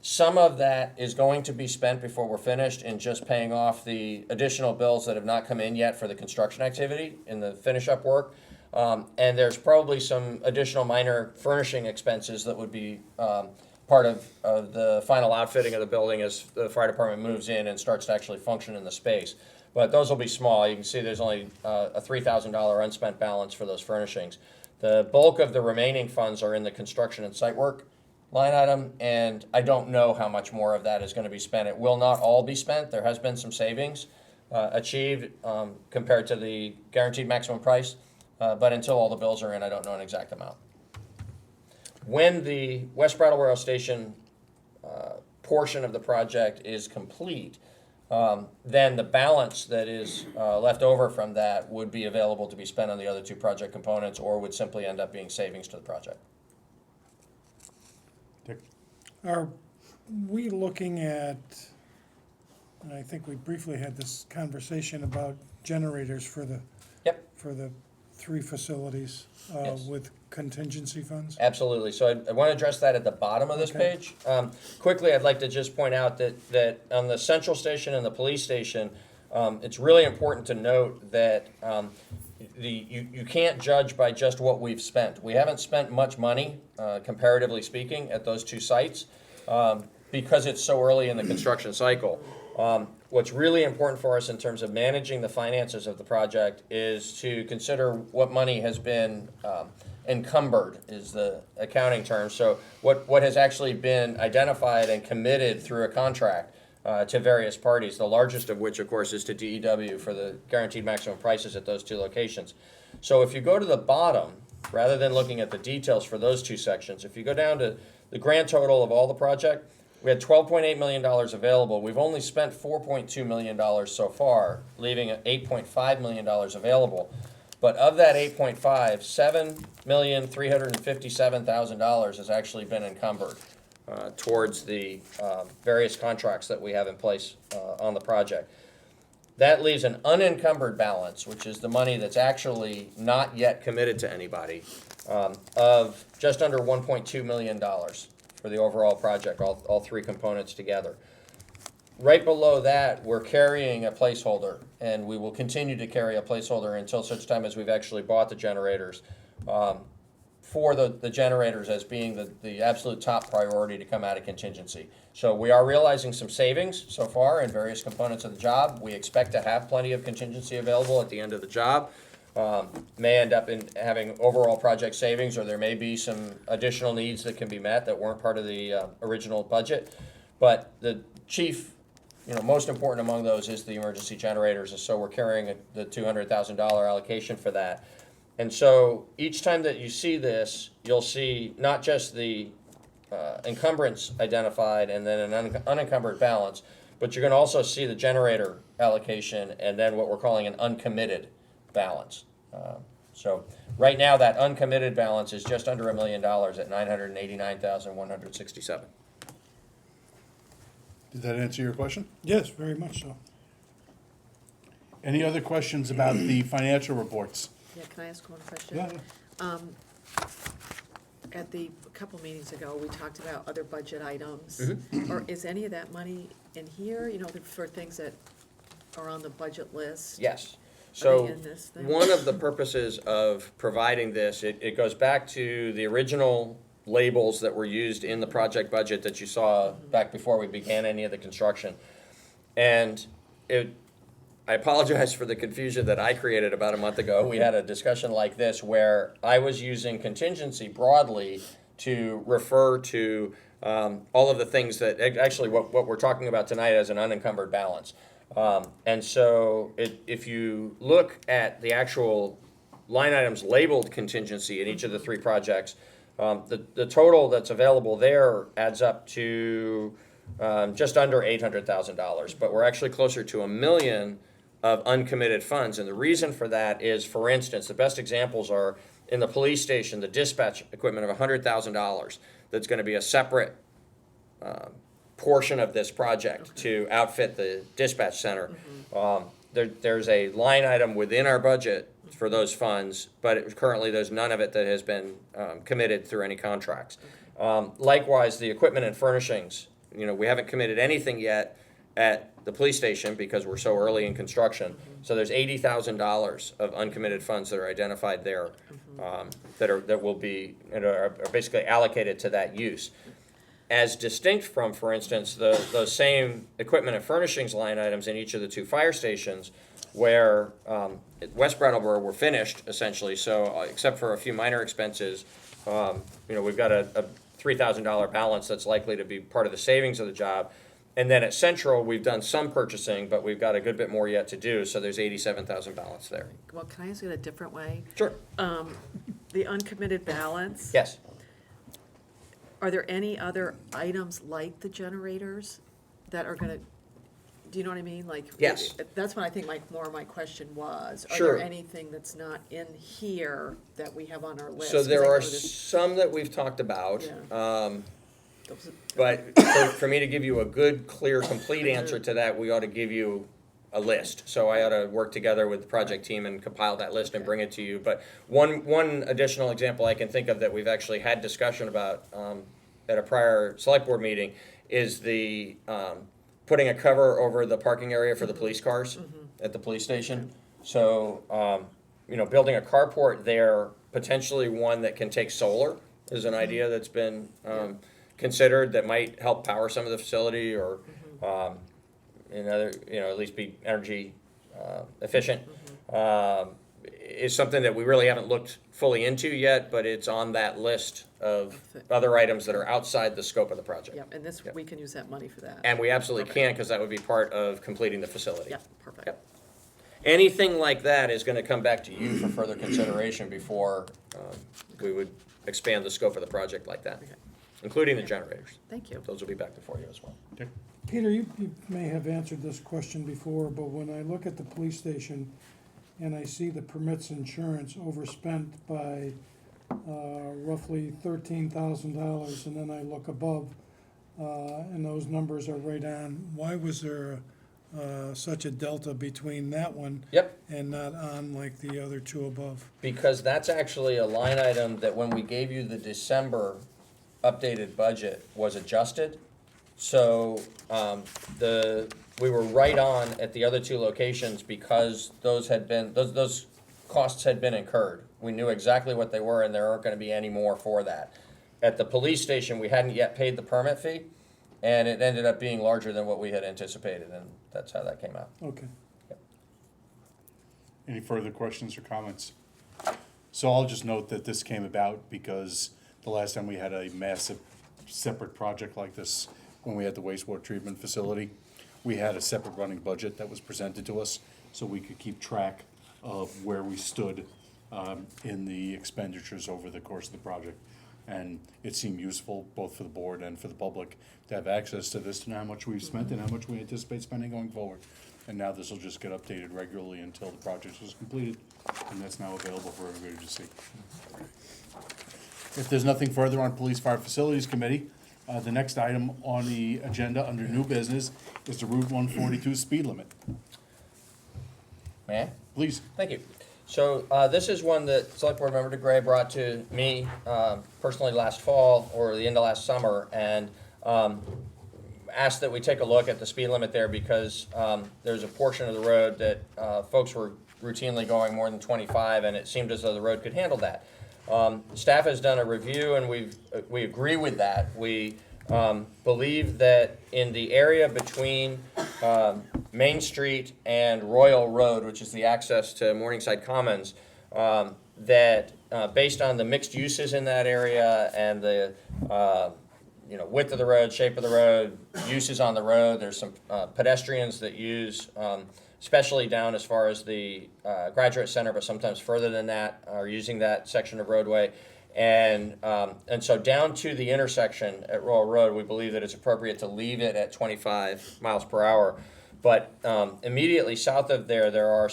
Some of that is going to be spent before we're finished in just paying off the additional bills that have not come in yet for the construction activity in the finish-up work. And there's probably some additional minor furnishing expenses that would be part of the final outfitting of the building as the fire department moves in and starts to actually function in the space. But those will be small. You can see there's only a $3,000 unspent balance for those furnishings. The bulk of the remaining funds are in the construction and site work line item, and I don't know how much more of that is going to be spent. It will not all be spent. There has been some savings achieved compared to the guaranteed maximum price, but until all the bills are in, I don't know an exact amount. when the West Brattleboro Station portion of the project is complete, then the balance that is left over from that would be available to be spent on the other two project components, or would simply end up being savings to the project. Dick? Are we looking at, and I think we briefly had this conversation about generators for the, Yep. for the three facilities Yes. with contingency funds? Absolutely. So I want to address that at the bottom of this Okay. page. Quickly, I'd like to just point out that on the central station and the police station, it's really important to note that you can't judge by just what we've spent. We haven't spent much money, comparatively speaking, at those two sites because it's so early in the construction cycle. What's really important for us in terms of managing the finances of the project is to consider what money has been encumbered, is the accounting term. So what has actually been identified and committed through a contract to various parties, the largest of which, of course, is to DEW for the guaranteed maximum prices at those two locations. So if you go to the bottom, rather than looking at the details for those two sections, if you go down to the grand total of all the project, we had $12.8 million available. We've only spent $4.2 million so far, leaving $8.5 million available. But of that 8.5, $7,357,000 has actually been encumbered towards the various contracts that we have in place on the project. That leaves an unencumbered balance, which is the money that's actually not yet committed to anybody, of just under $1.2 million for the overall project, all three components together. Right below that, we're carrying a placeholder, and we will continue to carry a placeholder until such time as we've actually bought the generators, for the generators as being the absolute top priority to come out of contingency. So we are realizing some savings so far in various components of the job. We expect to have plenty of contingency available at the end of the job. May end up in having overall project savings, or there may be some additional needs that can be met that weren't part of the original budget. But the chief, most important among those is the emergency generators, and so we're carrying the $200,000 allocation for that. And so each time that you see this, you'll see not just the encumbrance identified and then an unencumbered balance, but you're going to also see the generator allocation and then what we're calling an uncommitted balance. So right now, that uncommitted balance is just under $1 million at $989,167. Did that answer your question? Yes, very much so. Any other questions about the financial reports? Yeah, can I ask one question? Yeah. At a couple meetings ago, we talked about other budget items. Mm-hmm. Or is any of that money in here, for things that are on the budget list? Yes. Are So they in this thing? one of the purposes of providing this, it goes back to the original labels that were used in the project budget that you saw back before we began any of the construction. And I apologize for the confusion that I created about a month ago. We had a discussion like this where I was using contingency broadly to refer to all of the things that, actually what we're talking about tonight as an unencumbered balance. And so if you look at the actual line items labeled contingency in each of the three projects, the total that's available there adds up to just under $800,000, but we're actually closer to $1 million of uncommitted funds. And the reason for that is, for instance, the best examples are in the police station, the dispatch equipment of $100,000 that's going to be a separate portion of this project to outfit the dispatch center. There's a line item within our budget for those funds, but currently there's none of it that has been committed through any contracts. Likewise, the equipment and furnishings, we haven't committed anything yet at the police station because we're so early in construction. So there's $80,000 of uncommitted funds that are identified there that will be are basically allocated to that use. As distinct from, for instance, those same equipment and furnishings line items in each of the two fire stations, where at West Brattleboro we're finished essentially. So except for a few minor expenses, we've got a $3,000 balance that's likely to be part of the savings of the job. And then at Central, we've done some purchasing, but we've got a good bit more yet to do. So there's $87,000 balance there. Well, can I ask it a different way? Sure. The uncommitted balance? Yes. Are there any other items like the generators that are gonna, do you know what I mean? Like, Yes. That's what I think more of my question was. Are Sure. there anything that's not in here that we have on our list? So 'Cause there I are know there's- some that we've talked about. those- But for me to give you a good, clear, complete answer to that, we ought to give you a list. So I ought to work together with the project team and compile that list and bring it to you. But one additional example I can think of that we've actually had discussion about at a prior select board meeting is the putting a cover over the parking area for the police cars at the police station. So, building a carport there, potentially one that can take solar is an idea that's been considered that might help power some of the facility or at least be energy efficient. Is something that we really haven't looked fully into yet, but it's on that list of other items that are outside the scope of the project. Yeah, and this, we can use that money for that. And we absolutely can, because that would be part of completing the facility. Yeah, perfect. Yep. Anything like that is gonna come back to you for further consideration before we would expand the scope of the project like that, Okay. including the generators. Thank you. Those will be back before you as well. Peter, you may have answered this question before, but when I look at the police station and I see the permits insurance overspent by roughly $13,000, and then I look above, and those numbers are right on, why was there such a delta between that one Yep. and not on like the other two above? Because that's actually a line item that when we gave you the December updated budget was adjusted. So we were right on at the other two locations because those costs had been incurred. We knew exactly what they were and there aren't gonna be any more for that. At the police station, we hadn't yet paid the permit fee and it ended up being larger than what we had anticipated, and that's how that came out. Okay. Any further questions or comments? So I'll just note that this came about because the last time we had a massive separate project like this, when we had the wastewater treatment facility, we had a separate running budget that was presented to us so we could keep track of where we stood in the expenditures over the course of the project. And it seemed useful, both for the board and for the public, to have access to this, to know how much we've spent and how much we anticipate spending going forward. And now this will just get updated regularly until the project is completed, and that's now available for everybody to see. If there's nothing further on Police Fire Facilities Committee, the next item on the agenda under new business is the Route 142 speed limit. May I? Please. Thank you. So this is one that Select Board Member DeGray brought to me personally last fall or the end of last summer, and asked that we take a look at the speed limit there because there's a portion of the road that folks were routinely going more than 25, and it seemed as though the road could handle that. Staff has done a review, and we agree with that. We believe that in the area between Main Street and Royal Road, which is the access to Morningside Commons, that based on the mixed uses in that area and the width of the road, shape of the road, uses on the road, there's some pedestrians that use, especially down as far as the Graduate Center, but sometimes further than that, are using that section of roadway. And so down to the intersection at Royal Road, we believe that it's appropriate to leave it at 25 miles per hour. But immediately south of there are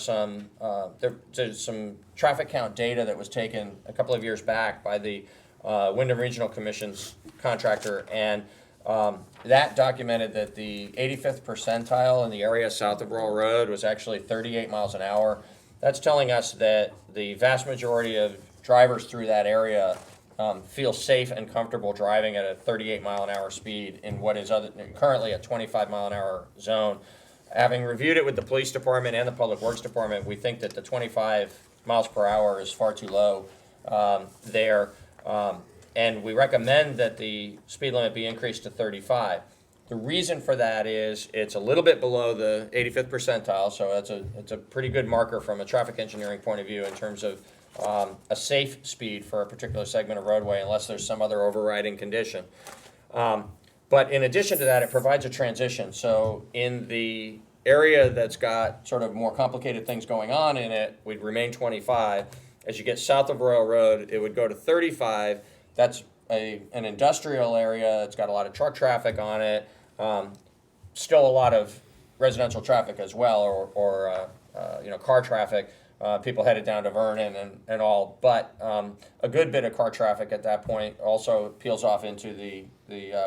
there's some traffic count data that was taken a couple of years back by the Wyndham Regional Commission's contractor, and that documented that the 85th percentile in the area south of Royal Road was actually 38 miles an hour. That's telling us that the vast majority of drivers through that area feel safe and comfortable driving at a 38 mile an hour speed in what is currently a 25 mile an hour zone. Having reviewed it with the police department and the public works department, we think that the 25 miles per hour is far too low there. And we recommend that the speed limit be increased to 35. The reason for that is it's a little bit below the 85th percentile, so it's a pretty good marker from a traffic engineering point of view in terms of a safe speed for a particular segment of roadway unless there's some other overriding condition. But in addition to that, it provides a transition. So in the area that's got sort of more complicated things going on in it, we'd remain 25. As you get south of Royal Road, it would go to 35. That's an industrial area. It's got a lot of truck traffic on it. Still a lot of residential traffic as well, or car traffic. People headed down to Vernon and all, but a good bit of car traffic at that point also peels off into the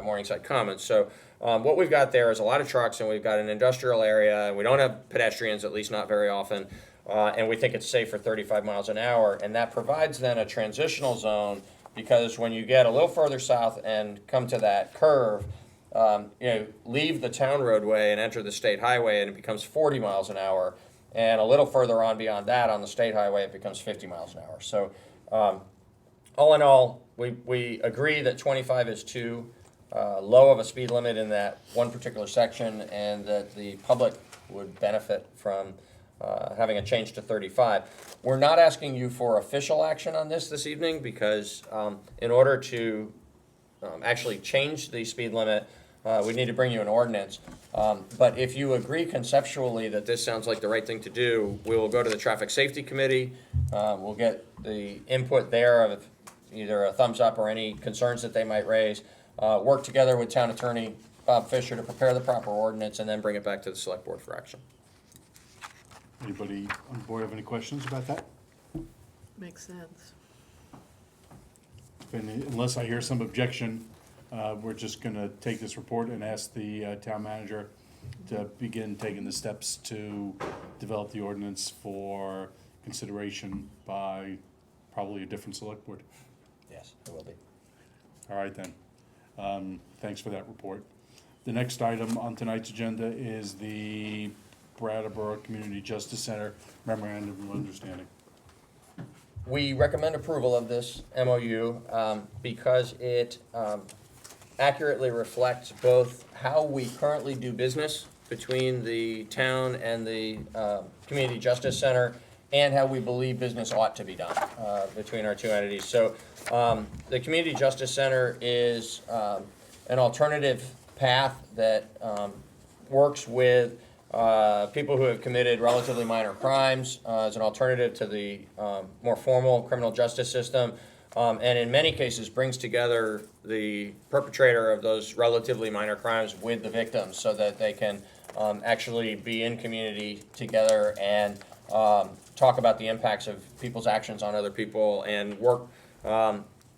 Morningside Commons. So what we've got there is a lot of trucks, and we've got an industrial area, and we don't have pedestrians, at least not very often, and we think it's safe for 35 miles an hour, and that provides then a transitional zone, because when you get a little further south and come to that curve, leave the town roadway and enter the state highway, and it becomes 40 miles an hour. And a little further on beyond that, on the state highway, it becomes 50 miles an hour. So all in all, we agree that 25 is too low of a speed limit in that one particular section, and that the public would benefit from having a change to 35. We're not asking you for official action on this evening, because in order to actually change the speed limit, we need to bring you an ordinance. But if you agree conceptually that this sounds like the right thing to do, we will go to the Traffic Safety Committee. We'll get the input there of either a thumbs up or any concerns that they might raise. Work together with Town Attorney Bob Fisher to prepare the proper ordinance, and then bring it back to the Select Board for action. Anybody on the board have any questions about that? Makes sense. Unless I hear some objection, we're just gonna take this report and ask the town manager to begin taking the steps to develop the ordinance for consideration by probably a different select board. Yes, it will be. All right then. Thanks for that report. The next item on tonight's agenda is the Brattleboro Community Justice Center Memorandum of Understanding. We recommend approval of this MOU because it accurately reflects both how we currently do business between the town and the Community Justice Center, and how we believe business ought to be done between our two entities. So the Community Justice Center is an alternative path that works with people who have committed relatively minor crimes as an alternative to the more formal criminal justice system, and in many cases brings together the perpetrator of those relatively minor crimes with the victims, so that they can actually be in community together and talk about the impacts of people's actions on other people, and work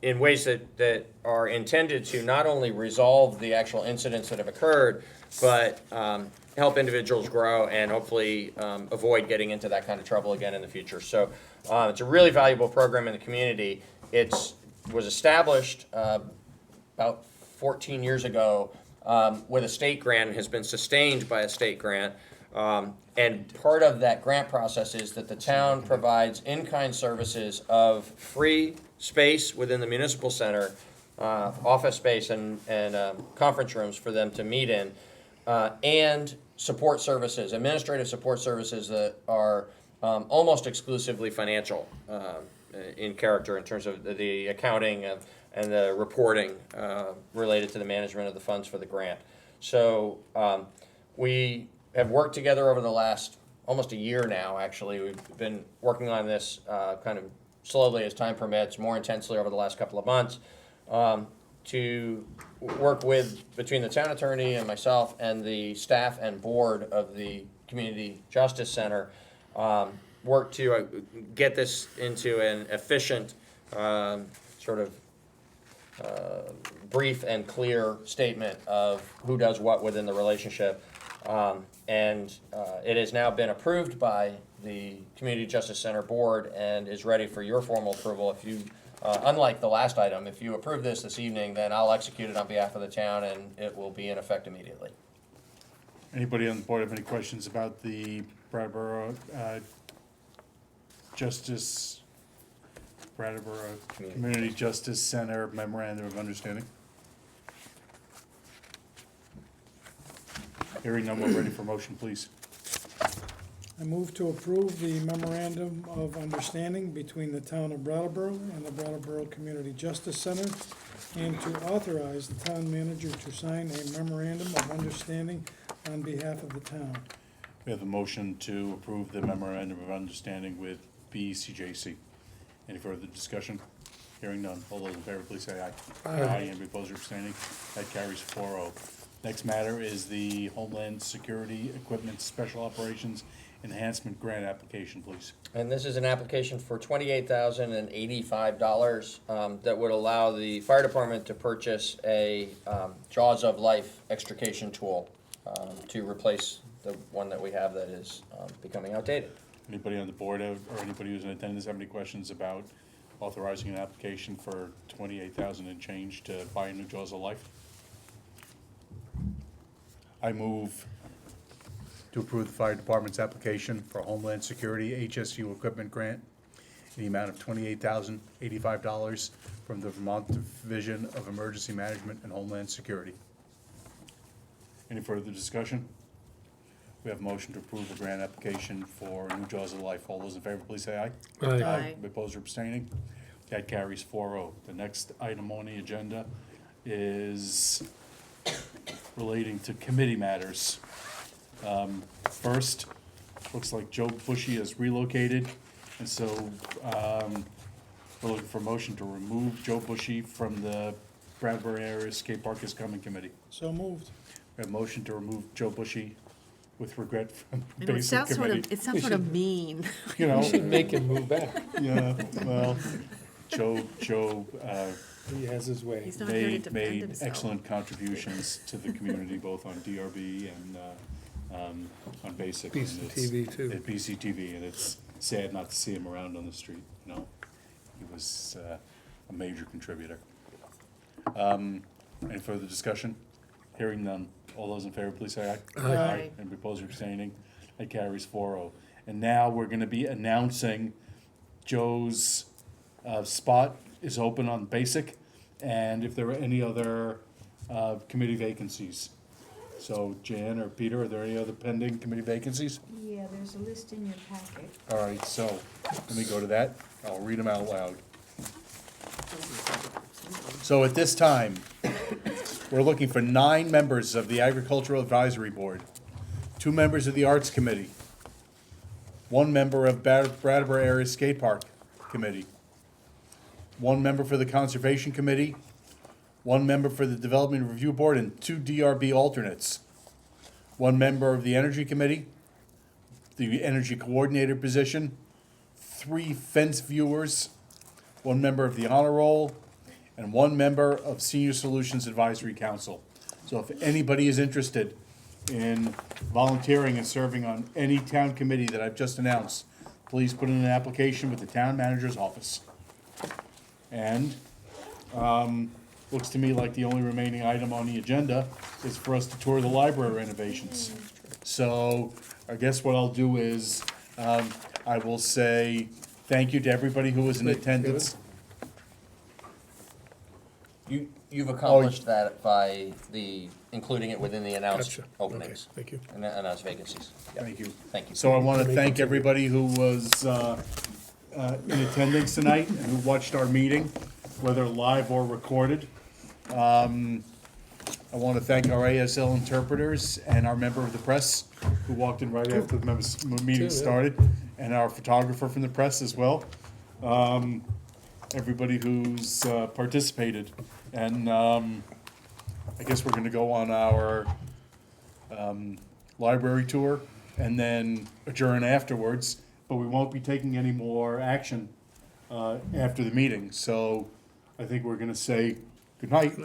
in ways that are intended to not only resolve the actual incidents that have occurred, but help individuals grow and hopefully avoid getting into that kind of trouble again in the future. So it's a really valuable program in the community. It was established about 14 years ago with a state grant, and has been sustained by a state grant. And part of that grant process is that the town provides in-kind services of free space within the municipal center, office space and conference rooms for them to meet in, and support services, administrative support services that are almost exclusively financial in character, in terms of the accounting and the reporting related to the management of the funds for the grant. So we have worked together over the last almost a year now, actually. We've been working on this kind of slowly as time permits, more intensely over the last couple of months, to work between the town attorney and myself and the staff and board of the Community Justice Center, work to get this into an efficient, sort of brief and clear statement of who does what within the relationship. And it has now been approved by the Community Justice Center Board and is ready for your formal approval. If you, unlike the last item, if you approve this evening, then I'll execute it on behalf of the town, and it will be in effect immediately. Anybody on the board have any questions about the Brattleboro Community Justice Center Memorandum of Understanding? Hearing none, we're ready for motion, please. I move to approve the memorandum of understanding between the town of Brattleboro and the Brattleboro Community Justice Center, and to authorize the town manager to sign a memorandum of understanding on behalf of the town. We have a motion to approve the memorandum of understanding with BCJC. Any further discussion? Hearing none. All those in favor, please say aye. Aye. Any opposed or abstaining? That carries 4-0. Next matter is the Homeland Security Equipment Special Operations Enhancement Grant application, please. And this is an application for $28,085 that would allow the fire department to purchase a Jaws of Life extrication tool to replace the one that we have that is becoming outdated. Anybody on the board or anybody who's in attendance have any questions about authorizing an application for $28,000 and change to buy a new Jaws of Life? I move to approve the fire department's application for Homeland Security HSU equipment grant in the amount of $28,085 from the Vermont Division of Emergency Management and Homeland Security. Any further discussion? We have a motion to approve the grant application for new Jaws of Life. All those in favor, please say aye. Aye. Opposed or abstaining? That carries 4-0. The next item on the agenda is relating to committee matters. First, looks like Joe Bushy has relocated, and so we're looking for a motion to remove Joe Bushy from the Brattleboro Area Skate Park is Coming Committee. So moved. We have a motion to remove Joe Bushy with regret from I the know, basic committee. it sounds sort of mean. You know, Should make him move back. yeah, well, Joe, He has his way. He's not here to defend made himself. excellent contributions to the community, both on DRB and on Basic. and it's- BCTV too. At BCTV, and it's sad not to see him around on the street, you know? He was a major contributor. Any further discussion? Hearing none. All those in favor, please say aye. Aye. And opposed or abstaining? That carries 4-0. And now we're gonna be announcing Joe's spot is open on Basic, and if there are any other committee vacancies. So Jan or Peter, are there any other pending committee vacancies? Yeah, there's a list in your packet. All right, so let me go to that. I'll read them out loud. So at this time, we're looking for 9 members of the Agricultural Advisory Board, 2 members of the Arts Committee, 1 member of Brattleboro Area Skate Park Committee, 1 member for the Conservation Committee, 1 member for the Development Review Board, and 2 DRB alternates, 1 member of the Energy Committee, the Energy Coordinator position, 3 fence viewers, 1 member of the Honor Roll, and 1 member of Senior Solutions Advisory Council. So if anybody is interested in volunteering and serving on any town committee that I've just announced, please put in an application with the town manager's office. And looks to me like the only remaining item on the agenda is for us to tour the library renovations. So I guess what I'll do is, I will say thank you to everybody who was in attendance. You've accomplished that by including it within the announced Gotcha. openings. Okay, thank you. And announced vacancies. Yep. Thank you. Thank you. So I want to thank everybody who was in attendance tonight and who watched our meeting, whether live or recorded. I want to thank our ASL interpreters and our member of the press who walked in right after the meeting started, and our photographer from the press as well. Everybody who's participated. And I guess we're going to go on our library tour and then adjourn afterwards, but we won't be taking any more action after the meeting. So I think we're going to say good night.